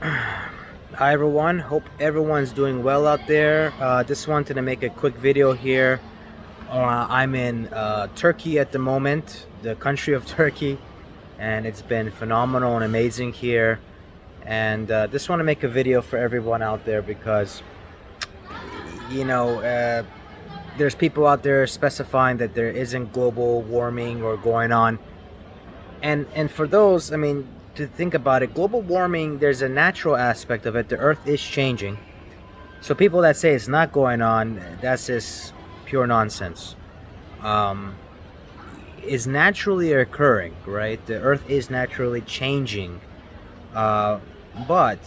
Hi everyone, hope everyone's doing well out there. Just wanted to make a quick video here. I'm in Turkey at the moment, the country of Turkey, and it's been phenomenal and amazing here. And just want to make a video for everyone out there because, you know, uh, there's people out there specifying that there isn't global warming or going on. And for those, I mean, to think about it, global warming, there's a natural aspect of it. The earth is changing. So people that say it's not going on, that's just pure nonsense. Um, is naturally occurring, right? The earth is naturally changing, uh, but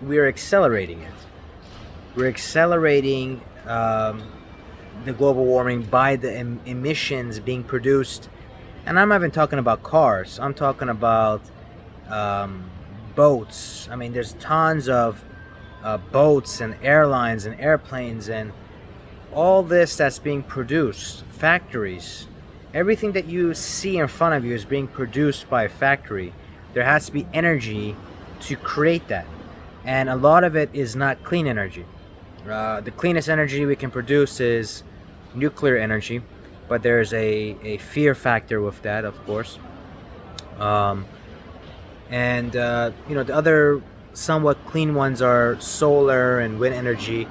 we're accelerating it. We're accelerating the global warming by the emissions being produced. And I'm not even talking about cars. I'm talking about um, boats. I mean, there's tons of boats and airlines and airplanes and all this that's being produced. Factories. Everything that you see in front of you is being produced by a factory. There has to be energy to create that. And a lot of it is not clean energy. The cleanest energy we can produce is nuclear energy, but there's a fear factor with that, of course. Um, and the other somewhat clean ones are solar and wind energy,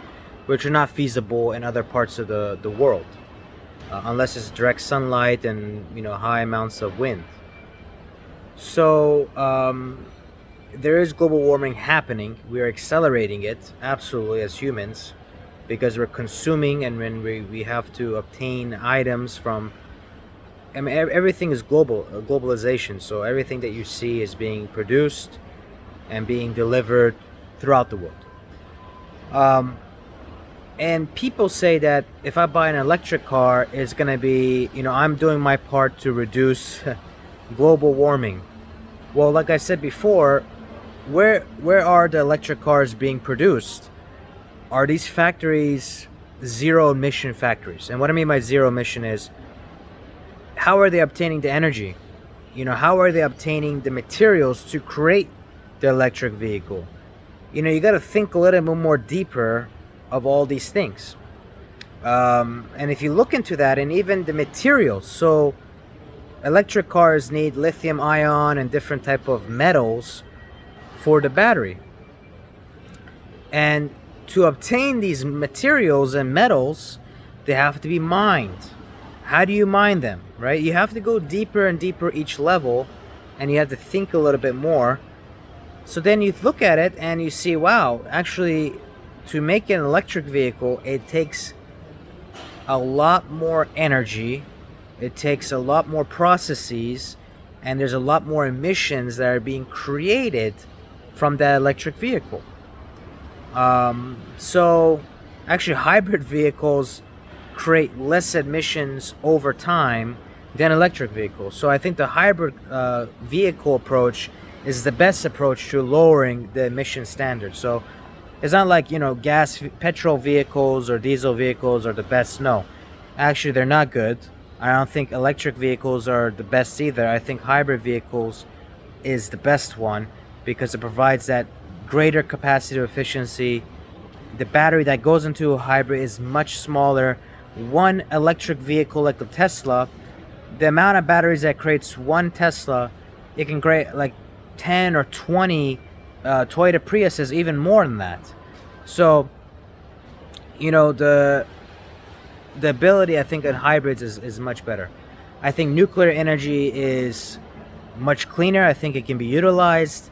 which are not feasible in other parts of the world, unless it's direct sunlight and high amounts of wind. So there is global warming happening. We are accelerating it, absolutely, as humans, because we're consuming, and when we have to obtain items from. I mean, everything is globalization. So everything that you see is being produced and being delivered throughout the world. Um, and people say that if I buy an electric car, it's gonna be, I'm doing my part to reduce global warming. Well, like I said before, where are the electric cars being produced? Are these factories zero emission factories? And what I mean by zero emission is, how are they obtaining the energy? How are they obtaining the materials to create the electric vehicle? You got to think a little bit more deeper of all these things. And if you look into that, and even the materials, so electric cars need lithium ion and different type of metals for the battery. And to obtain these materials and metals, they have to be mined. How do you mine them, right? You have to go deeper and deeper each level, and you have to think a little bit more. So then you look at it and you see, wow, actually, to make an electric vehicle, it takes a lot more energy, it takes a lot more processes, and there's a lot more emissions that are being created from that electric vehicle. So actually, hybrid vehicles create less emissions over time than electric vehicles. So I think the hybrid vehicle approach is the best approach to lowering the emission standards. So it's not like petrol vehicles or diesel vehicles are the best. No, actually they're not good. I don't think electric vehicles are the best either. I think hybrid vehicles is the best one because it provides that greater capacity efficiency. The battery that goes into a hybrid is much smaller. One electric vehicle like the Tesla, the amount of batteries that creates one Tesla, it can create like 10 or 20 Toyota Priuses, even more than that. So the ability, I think, in hybrids is much better. I think nuclear energy is much cleaner. I think it can be utilized.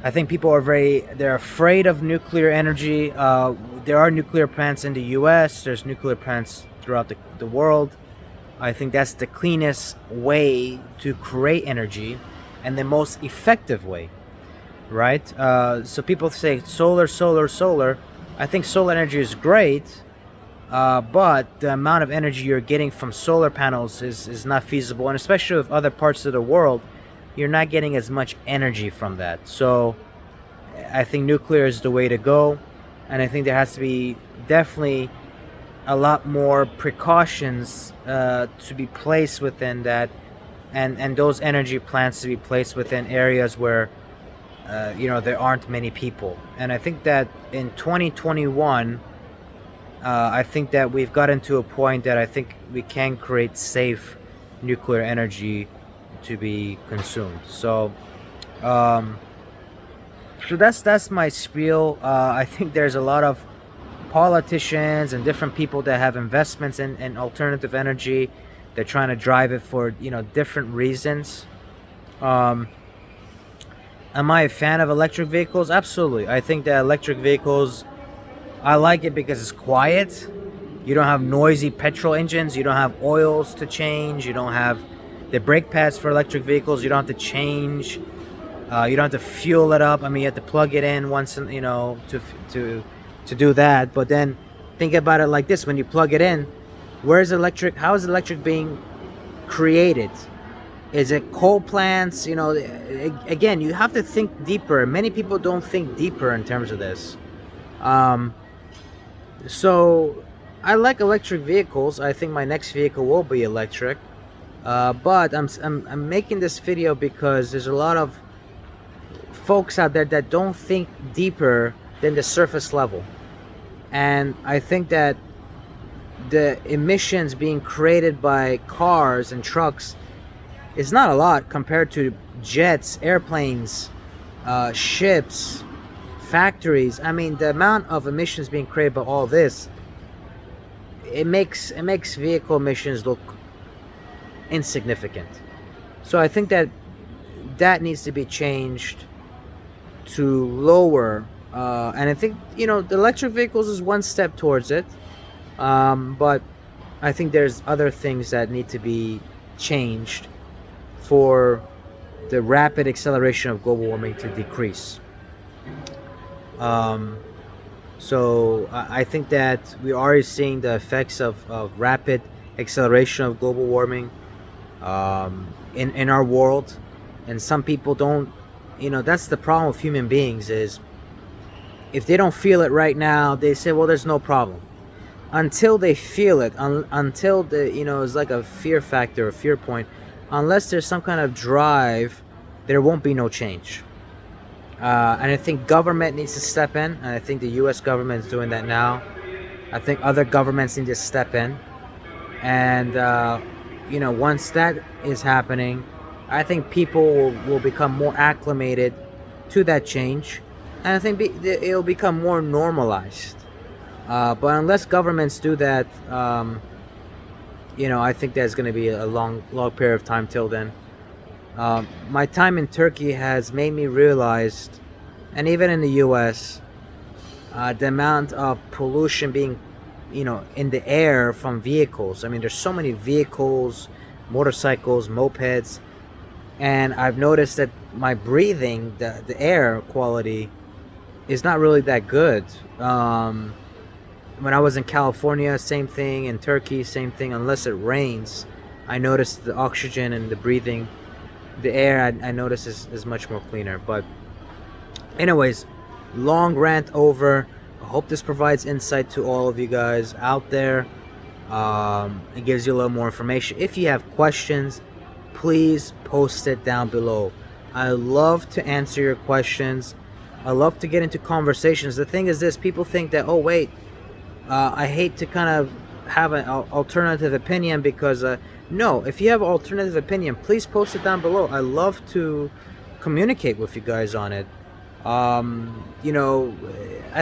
I think people they're afraid of nuclear energy. There are nuclear plants in the US, there's nuclear plants throughout the world. I think that's the cleanest way to create energy and the most effective way, right? So people say solar, solar, solar. I think solar energy is great, but the amount of energy you're getting from solar panels is not feasible. And especially with other parts of the world, you're not getting as much energy from that. So I think nuclear is the way to go. And I think there has to be definitely a lot more precautions to be placed within that, and those energy plants to be placed within areas where there aren't many people. And I think that in 2021, I think that we've gotten to a point that I think we can create safe nuclear energy to be consumed. Um, so that's my spiel. I think there's a lot of politicians and different people that have investments in alternative energy. They're trying to drive it for different reasons. Um, am I a fan of electric vehicles? Absolutely. I think that electric vehicles, I like it because it's quiet. You don't have noisy petrol engines. You don't have oils to change. You don't have the brake pads for electric vehicles. You don't have to change. You don't have to fuel it up. I mean, you have to plug it in once, to do that. But then think about it like this: when you plug it in, where's electric? How is electric being created? Is it coal plants? Again, you have to think deeper. Many people don't think deeper in terms of this. Um, so I like electric vehicles. I think my next vehicle will be electric. But I'm making this video because there's a lot of folks out there that don't think deeper than the surface level. And I think that the emissions being created by cars and trucks is not a lot compared to jets, airplanes, ships, factories. I mean, the amount of emissions being created by all this, it makes vehicle emissions look insignificant. So I think that needs to be changed to lower. And I think the electric vehicles is one step towards it. But I think there's other things that need to be changed for the rapid acceleration of global warming to decrease. So I think that we're already seeing the effects of rapid acceleration of global warming in our world. And some people don't, that's the problem with human beings, is if they don't feel it right now, they say, well, there's no problem. Until they feel it, until it's like a fear factor, a fear point. Unless there's some kind of drive, there won't be no change. And I think government needs to step in, and I think the U.S. government is doing that now. I think other governments need to step in, and once that is happening, I think people will become more acclimated to that change, and I think it'll become more normalized. But unless governments do that, I think there's going to be a long period of time till then. My time in Turkey has made me realize, and even in the U.S., the amount of pollution being, in the air from vehicles. I mean, there's so many vehicles, motorcycles, mopeds, and I've noticed that my breathing, the air quality, is not really that good. When I was in California, same thing. In Turkey, same thing. Unless it rains, I noticed the oxygen and the breathing, the air, I noticed is much more cleaner. But anyways, long rant over. I hope this provides insight to all of you guys out there. It gives you a little more information. If you have questions, please post it down below. I love to answer your questions. I love to get into conversations. The thing is this: people think that, oh wait, I hate to kind of have an alternative opinion because no, if you have an alternative opinion, please post it down below. I love to communicate with you guys on it. I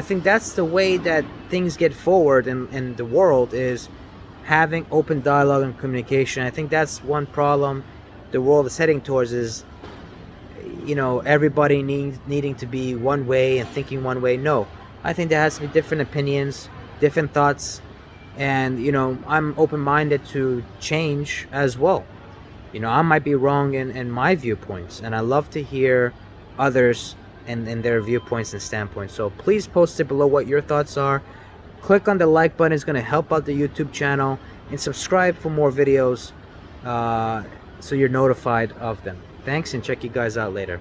think that's the way that things get forward in the world, is having open dialogue and communication. I think that's one problem the world is heading towards, is everybody needing to be one way and thinking one way. No, I think there has to be different opinions, different thoughts, and I'm open-minded to change as well. I might be wrong in my viewpoints, and I love to hear others and their viewpoints and standpoints. So please post it below what your thoughts are. Click on the like button, it's going to help out the YouTube channel, and subscribe for more videos so you're notified of them. Thanks, and check you guys out later.